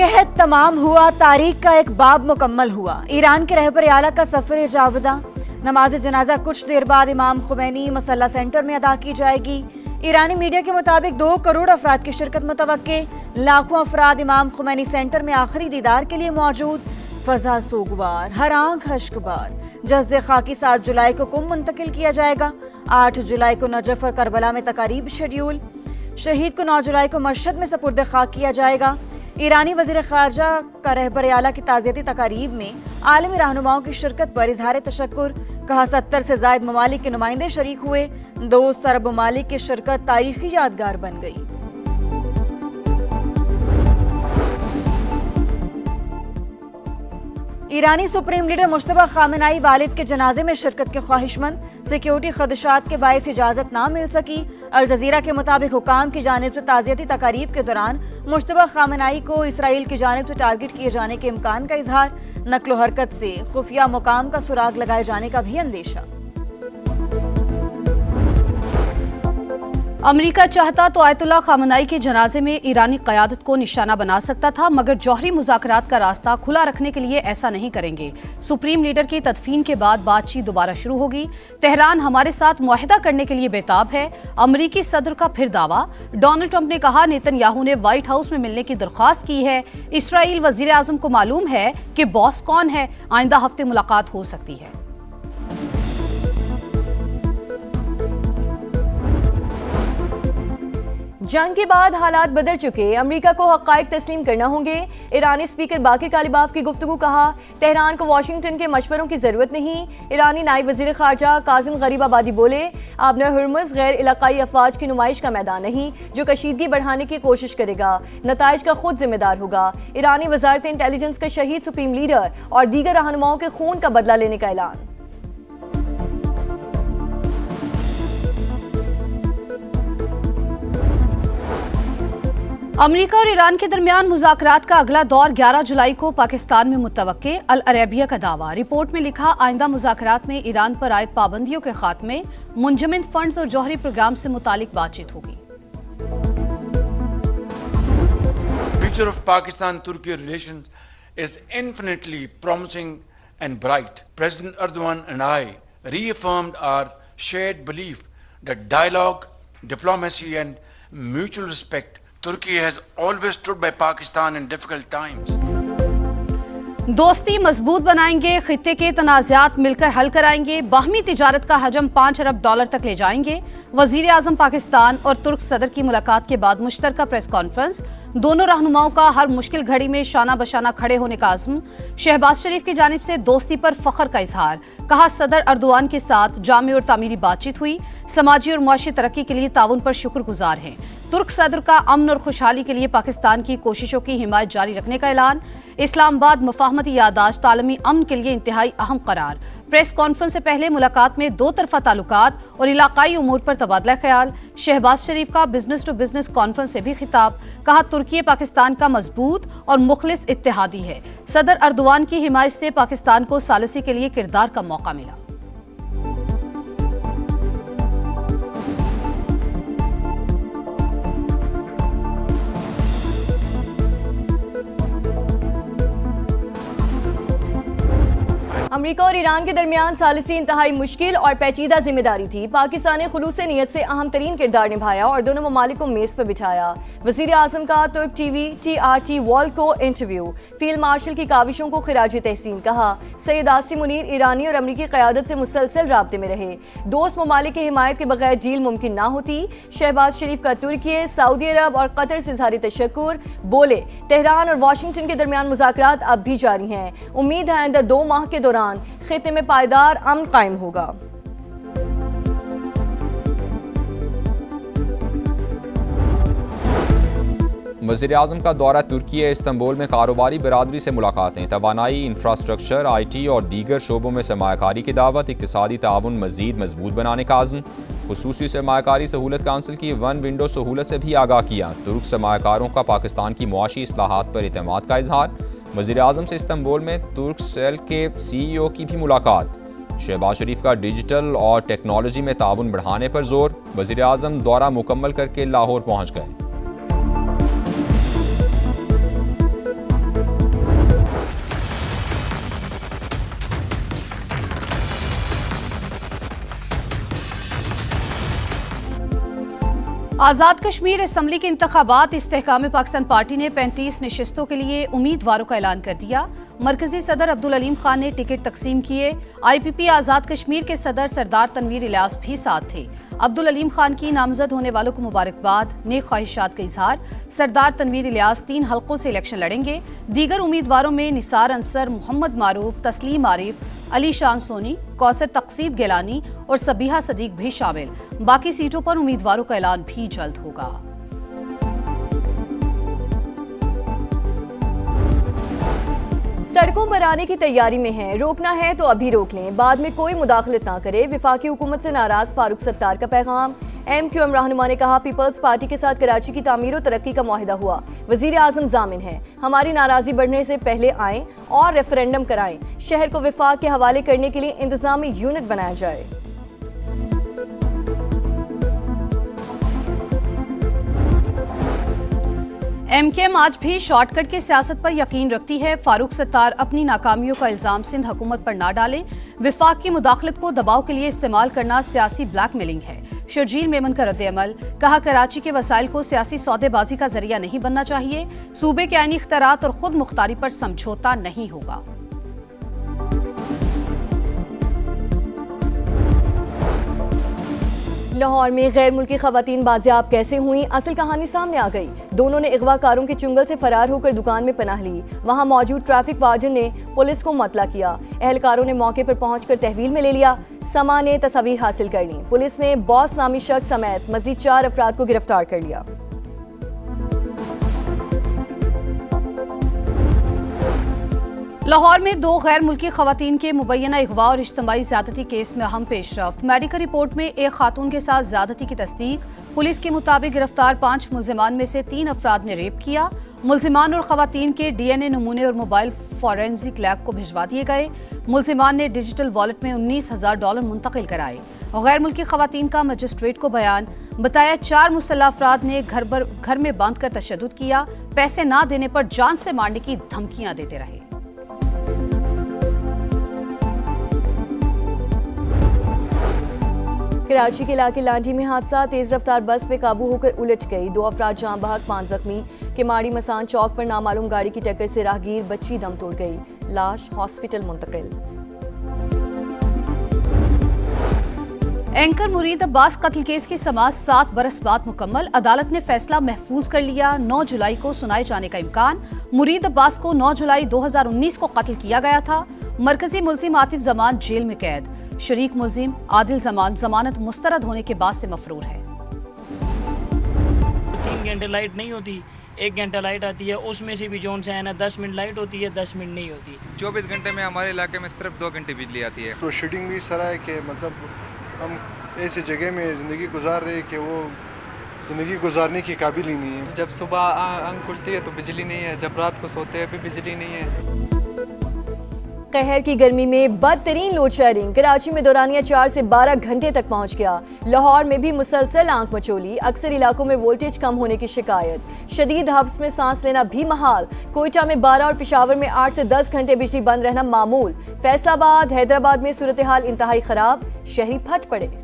कहत तमाम हुआ, तारीख का एक बाब मुकम्मल हुआ। ईरान के रहबर आला का सफर जावदा। नमाज जनाजा कुछ देर बाद इमाम खुमैनी मसल्ला सेंटर में अदा की जाएगी। ईरानी मीडिया के मुताबिक 2 करोड़ अफराद की शिरकत मुतवक्के। लाखों अफराद इमाम खुमैनी सेंटर में आखिरी दीदार के लिए मौजूद। फजा सोगवार, हर आंख हश्कबार। जज्दे खाकी 7 जुलाई को कुम मुंतकिल किया जाएगा। 8 जुलाई को नजफ और करबला में तकारीब शेड्यूल। शहीद को 9 जुलाई को मशहद में सपुर्द खाक किया जाएगा। ईरानी वज़ीर ख़ारजा का रहबर आला की ताज़ियती तकारीब में आलमी रहनुमाओं की शिरकत पर इजहार तशक्कुर। कहा 70 से ज़ायद ममालिक के नुमाइंदे शरीक हुए। 2 अरब ममालिक की शिरकत तारीखी यादगार बन गई। ईरानी सुप्रीम लीडर मुश्तबा खामेनाई वालिद के जनाजे में शिरकत के ख्वाहिशमंद। सिक्योरिटी खदशात के बायस इजाजत ना मिल सकी। अल जजीरा के मुताबिक हुकाम की जानिब से ताज़ियती तकारीब के दौरान मुश्तबा खामेनाई को इसराइल की जानिब से टारगेट किए जाने के इम्कान का इजहार। नक्लो हरकत से खुफिया मुकाम का सुराग लगाए जाने का भी अंदेशा। अमेरिका चाहता तो आयतुल्लाह खामेनाई के जनाजे में ईरानी क़यादत को निशाना बना सकता था, मगर जौहरी मुज़ाकरात का रास्ता खुला रखने के लिए ऐसा नहीं करेंगे। सुप्रीम लीडर की तदफीन के बाद बातचीत दोबारा शुरू होगी। तेहरान हमारे साथ मुआहिदा करने के लिए बेताब है। अमरीकी सदर का फिर दावा। डोनाल्ड ट्रंप ने कहा नेतन्याहू ने व्हाइट हाउस में मिलने की दरख्वास्त की है। इसराइल वज़ीर आज़म को मालूम है कि बॉस कौन है। आइंदा हफ्ते मुलाकात हो सकती है। जंग के बाद हालात बदल चुके, अमेरिका को हक़ाइक़ तस्लीम करना होंगे। ईरानी स्पीकर बाकिर कालिबाफ की गुफ्तगू। कहा तेहरान को वाशिंगटन के मशवरों की जरूरत नहीं। ईरानी नायब वज़ीर ख़ारजा कासिम गरीबाबादी बोले आबना हुर्मुज़ गैर इलाक़ाई अफ़वाज की नुमाइश का मैदान नहीं जो कशीदगी बढ़ाने की कोशिश करेगा, नताइज का खुद जिम्मेदार होगा। ईरानी वज़ारत इंटेलिजेंस का शहीद सुप्रीम लीडर और दीगर रहनुमाओं के खून का बदला लेने का ऐलान। अमेरिका और ईरान के दरमियान मुज़ाकरात का अगला दौर 11 जुलाई को पाकिस्तान में मुत्तवक्के। अल अरेबिया का दावा। रिपोर्ट में लिखा आइंदा मुज़ाकरात में ईरान पर आयद पाबंदियों के खात्मे, मुंजमद फंड्स और जौहरी प्रोग्राम से मुतालिक बातचीत होगी। Future of Pakistan-Turkey relations is infinitely promising and bright. President Erdogan and I reaffirmed our shared belief that dialogue, diplomacy and mutual respect Turkey has always stood by Pakistan in difficult times. दोस्ती मजबूत बनाएंगे, खित्ते के तनाज़ात मिलकर हल कराएंगे, बाहमी तिजारत का हजम $5 अरब तक ले जाएंगे। वज़ीर आज़म पाकिस्तान और तुर्क सदर की मुलाकात के बाद मुश्तरका प्रेस कॉन्फ्रेंस। दोनों रहनुमाओं का हर मुश्किल घड़ी में शाना बशाना खड़े होने का आज़म। शहबाज शरीफ की जानिब से दोस्ती पर फख्र का इजहार। कहा सदर अर्दोआन के साथ जामी और तामीरी बातचीत हुई। समाजी और मुआशी तरक्की के लिए ताउन पर शुक्रगुजार हैं। तुर्क सदर का अमन और खुशहाली के लिए पाकिस्तान की कोशिशों की हिमायत जारी रखने का ऐलान। इस्लामाबाद मफाहमती यादाश्त आलमी अमन के लिए इंतहाई अहम करार। प्रेस कॉन्फ्रेंस से पहले मुलाकात में 2 तरफा ताल्लुकात और इलाकाई उमूर पर तबादला ख्याल। शहबाज शरीफ का बिजनेस टू बिजनेस कॉन्फ्रेंस से भी खिताब। कहा तुर्की पाकिस्तान का मजबूत और मुखलिस इत्तेहादी है। सदर अर्दोआन की हिमायत से पाकिस्तान को सालिसी के लिए किरदार का मौका मिला। अमेरिका और ईरान के दरमियान सालिसी इंतहाई मुश्किल और पेचीदा जिम्मेदारी थी। पाकिस्तान ने खुलूस नीयत से अहम तरीन किरदार निभाया और दोनों ममालिक को मेज पर बिठाया। वज़ीर आज़म का तुर्क टीवी TRT वर्ल्ड को इंटरव्यू। फील्ड मार्शल की काविशों को खिराज तहसीन। कहा सैयद आसिम मुनीर ईरानी और अमरीकी क़यादत से मुसलसल राब्ते में रहे। दोस्त ममालिक की हिमायत के बगैर डील मुमकिन ना होती। शहबाज शरीफ का तुर्की, सऊदी अरब और कतर से इज़हार तशक्कुर। बोले तेहरान और वाशिंगटन के दरमियान मुज़ाकरात अब भी जारी हैं। उम्मीद है आइंदा 2 माह के दौरान खित्ते में पायदार अमन कायम होगा। वज़ीर आज़म का दौरा तुर्की इस्तंबुल में कारोबारी बरादरी से मुलाकातें। तवानाई, इंफ्रास्ट्रक्चर, IT और दीगर शोबों में सरमायाकारी की दावत। इक़्तिसादी ताउन मज़ीद मजबूत बनाने का आज़म। खुसूसी सरमायाकारी सहूलत काउंसिल की 1 विंडो सहूलत से भी आगाह किया। तुर्क सरमायाकारों का पाकिस्तान की मुआशी इस्लाहात पर इत्मीनान का इजहार। वज़ीर आज़म से इस्तंबुल में तुर्क सेल के CEO की भी मुलाकात। शहबाज शरीफ का डिजिटल और टेक्नोलॉजी में ताउन बढ़ाने पर जोर। वज़ीर आज़म दौरा मुकम्मल करके लाहौर पहुँच गए। आज़ाद कश्मीर असम्बली के इंतखाबात इस्तेहकाम पाकिस्तान पार्टी ने 35 नशिस्तों के लिए उम्मीदवारों का ऐलान कर दिया। मरकजी सदर अब्दुल अलीम खान ने टिकट तकसीम किए। IPP आज़ाद कश्मीर के सदर सरदार तनवीर इलियास भी साथ थे। अब्दुल अलीम खान की नामजद होने वालों को मुबारकबाद, नेक ख्वाहिशात का इजहार। सरदार तनवीर इलियास 3 हल्कों से इलेक्शन लड़ेंगे। दीगर उम्मीदवारों में निसार अंसर, मोहम्मद मारूफ, तस्लीम आरिफ, अली शान सोनी, कौसर तकसीद गिलानी और सबीहा सदीक भी शामिल। बाकी सीटों पर उम्मीदवारों का ऐलान भी जल्द होगा। सड़कों पर आने की तैयारी में हैं, रोकना है तो अभी रोक लें, बाद में कोई मुदाखलत ना करे। विफाकी हुकूमत से नाराज फारूक सत्तार का पैगाम। MQM रहनुमा ने कहा, पीपल्स पार्टी के साथ कराची की तामीर और तरक्की का मुआहिदा हुआ। वजीर आजम जामिन है, हमारी नाराजगी बढ़ने से पहले आएं और रेफरेंडम कराएं। शहर को विफाक के हवाले करने के लिए इंतजामी यूनिट बनाया जाए। MKM आज भी शॉर्टकट की सियासत पर यकीन रखती है। फारूक सत्तार अपनी नाकामियों का इल्जाम सिंध हुकूमत पर ना डालें। विफाक की मुदाखलत को दबाव के लिए इस्तेमाल करना सियासी ब्लैकमेलिंग है। शर्जील मेमन का रद्द-ए-अमल, कहा, कराची के वसाइल को सियासी सौदेबाजी का जरिया नहीं बनना चाहिए। सूबे के आईनी इख्तियारात और खुद मुख्तारी पर समझौता नहीं होगा। लाहौर में गैर मुल्की खवातीन बाजियाब कैसे हुई, असल कहानी सामने आ गई। दोनों ने अगवाकारों के चुंगल से फरार होकर दुकान में पनाह ली। वहां मौजूद ट्रैफिक वार्डन ने पुलिस को मतला किया। एहलकारों ने मौके पर पहुंचकर तहवील में ले लिया। समा ने तस्वीर हासिल कर ली। पुलिस ने बॉस नामी शख्स समेत मजीद 4 अफराद को गिरफ्तार कर लिया। लाहौर में 2 गैर मुल्की खवातीन के मुबैना अगवा और इज्तिमाई ज़्यादती केस में अहम पेशरफ्त। मेडिकल रिपोर्ट में एक खातून के साथ ज़्यादती की तस्दीक। पुलिस के मुताबिक गिरफ्तार 5 मुल्जिमान में से 3 अफराद ने रेप किया। मुल्जिमान और खवातीन के DNA नमूने और मोबाइल फॉरेंसिक लैब को भिजवा दिए गए। मुल्जिमान ने डिजिटल वॉलेट में $19,000 मुंतकिल कराए। गैर मुल्की खवातीन का मजिस्ट्रेट को बयान, बताया 4 मुसल्लह अफराद ने घर में बांध कर तशद्दुद किया। पैसे ना देने पर जान से मारने की धमकियां देते रहे। कराची के इलाके लांडी में हादसा, तेज रफ्तार बस पे काबू होकर उलट गई। 2 अफराद जाँ बहक, 5 जख्मी। केमाड़ी मसान चौक पर नामालूम गाड़ी की टक्कर से राहगीर बच्ची दम तोड़ गई। लाश हॉस्पिटल मुंतकिल। एंकर मुरीद अब्बास कत्ल केस की समाअत 7 बरस बाद मुकम्मल। अदालत ने फैसला महफूज कर लिया। 9 जुलाई को सुनाए जाने का इम्कान। मुरीद अब्बास को 9 जुलाई 2019 को कत्ल किया गया था। मरकजी मुल्जिम आतिफ जमान जेल में कैद। शरीक मुल्जिम आदिल जमान जमानत मुस्तरद होने के बाद से मफरूर है। 3 घंटे लाइट नहीं होती, 1 घंटा लाइट आती है, उसमें से भी जोन से है ना 10 मिनट लाइट होती है, 10 मिनट नहीं होती। 24 घंटे में हमारे इलाके में सिर्फ 2 घंटे बिजली आती है। प्रोसीडिंग भी सर है कि मतलब हम ऐसी जगह में ज़िंदगी गुजार रहे कि वो ज़िंदगी गुजारने की काबिल ही नहीं है। जब सुबह आँख खुलती है तो बिजली नहीं है, जब रात को सोते हैं भी बिजली नहीं है। कहर की गर्मी में बदतरीन लोड शेडिंग। कराची में दौरानिया 4 से 12 घंटे तक पहुंच गया। लाहौर में भी मुसलसल आंख मचोली। अक्सर इलाकों में वोल्टेज कम होने की शिकायत। शदीद हब्स में सांस लेना भी महाल। कोयटा में 12 और पेशावर में 8 से 10 घंटे बिजली बंद रहना मामूल। फैसलाबाद, हैदराबाद में सूरत हाल इंतहाई खराब, शहरी फट पड़े।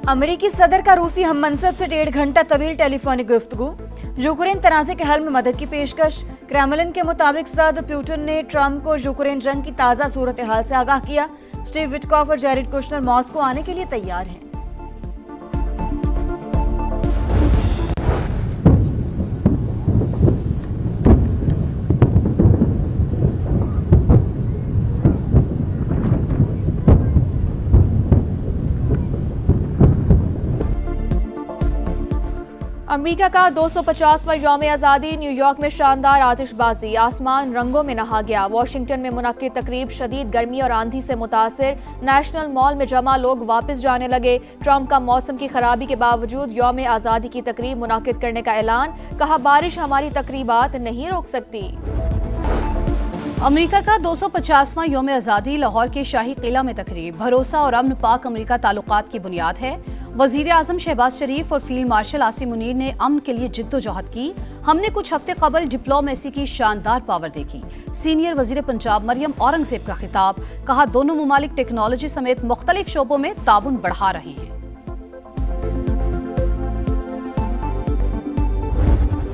अमेरिकी सदर का रूसी हम मनसब से 1.5 घंटा तवील टेलीफोनिक गुफ्तगू। यूक्रेन तनाज़े के हल में मदद की पेशकश। क्रेमलिन के मुताबिक सदर पुतिन ने ट्रंप को यूक्रेन जंग की ताज़ा सूरत हाल से आगाह किया। स्टीव विटकॉफ और जैरेड कुशनर मॉस्को आने के लिए तैयार हैं। अमेरिका का 250वां यौम आज़ादी। न्यूयॉर्क में शानदार आतिशबाजी, आसमान रंगों में नहा गया। वॉशिंगटन में मुनक्किद तकरीब शदीद गर्मी और आंधी से मुतासिर। नेशनल मॉल में जमा लोग वापस जाने लगे। ट्रंप का मौसम की खराबी के बावजूद यौम आज़ादी की तकरीब मुनक्किद करने का ऐलान। कहा, बारिश हमारी तकरीबात नहीं रोक सकती। अमेरिका का 250वां यौम आज़ादी लाहौर के शाही किला में तकरीब भरोसा और अमन पाक अमेरिका ताल्लुकात की बुनियाद है। वजीर आजम शहबाज शरीफ और फील्ड मार्शल आसिम मुनीर ने अमन के लिए जिद्दोजहद की। हमने कुछ हफ्ते कबल डिप्लोमेसी की शानदार पावर देखी। सीनियर वजीर पंजाब मरियम औरंगजेब का खिताब, कहा दोनों मुमालिक टेक्नोलॉजी समेत मुख्तलिफ शोबों में ताउन बढ़ा रहे हैं।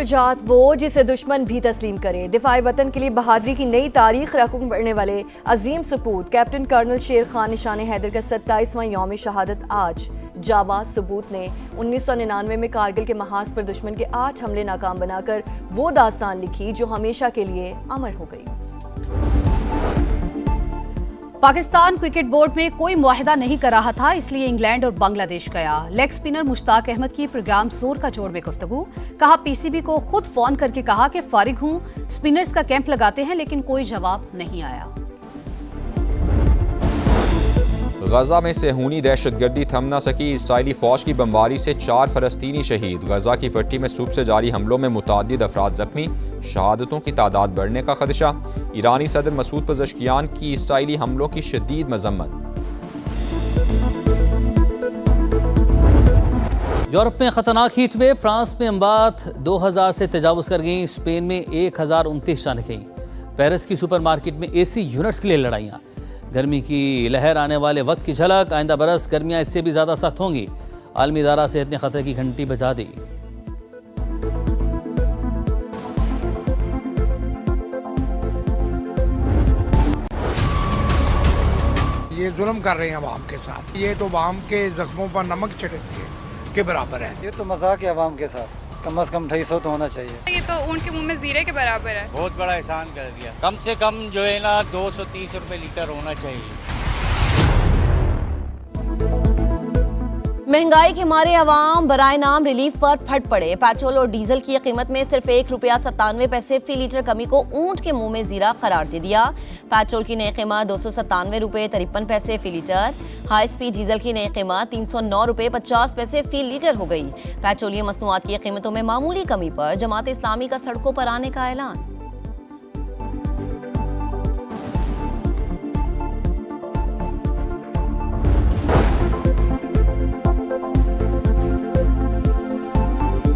शुजाअत वो जिसे दुश्मन भी तस्लीम करे। दिफाई वतन के लिए बहादुरी की नई तारीख रकम पढ़ने वाले अजीम सपूत कैप्टन कर्नल शेर खान निशान हैदर का 27वां यौम शहादत आज। जाबाज सबूत ने 1999 में कारगिल के महाज पर दुश्मन के 8 हमले नाकाम बनाकर वो दास्तान लिखी जो हमेशा के लिए अमर हो गई। पाकिस्तान क्रिकेट बोर्ड में कोई मुआहिदा नहीं कर रहा था, इसलिए इंग्लैंड और बांग्लादेश गया। लेग स्पिनर मुश्ताक अहमद की प्रोग्राम जोर का जोर में गुफ्तगू, कहा पीसीबी को खुद फोन करके कहा कि फारिग हूं, स्पिनर्स का कैंप लगाते हैं, लेकिन कोई जवाब नहीं आया। गजा में सेहूनी दहशतगर्दी थम न सकी। इसराइली फौज की बमबारी से 4 फलस्तीनी शहीद। गजा की पट्टी में सुबह से जारी हमलों में मुतअद्दिद अफराद जख्मी। शहादतों की तादाद बढ़ने का खदशा। ईरानी सदर मसूद पज़ेश्कियान की इसराइली हमलों की शदीद मजम्मत। यूरोप में खतरनाक हीट वेव। फ्रांस में अम्बात 2000 से तजावुज़ कर गई। स्पेन में 1029 जान गई। पेरिस की सुपरमार्केट में AC यूनिट्स के लिए लड़ाइयाँ। गर्मी की लहर आने वाले वक्त की झलक। आइंदा बरस गर्मियाँ इससे भी ज़्यादा सख्त होंगी। आलमी इदारा सेहत ने खतरे की घंटी बजा दी। ये जुल्म कर रहे हैं अवाम के साथ। ये तो अवाम के जख्मों पर नमक छिड़क के बराबर है। ये तो मजाक है अवाम के साथ। कम से कम 250 तो होना चाहिए। ये तो ऊँट के मुंह में जीरे के बराबर है। बहुत बड़ा एहसान कर दिया। कम से कम जो है ना 230 रुपए लीटर होना चाहिए। महंगाई के मारे अवाम बराए नाम रिलीफ पर फट पड़े। पेट्रोल और डीजल की कीमत में सिर्फ ₹1.97 फी लीटर कमी को ऊंट के मुंह में जीरा करार दे दिया। पेट्रोल की नई कीमत ₹297.53 फी लीटर। हाई स्पीड डीजल की नई कीमत ₹309.50 फी लीटर हो गई। पेट्रोलियम मसनूआत की कीमतों में मामूली कमी पर जमात इस्लामी का सड़कों पर आने का ऐलान।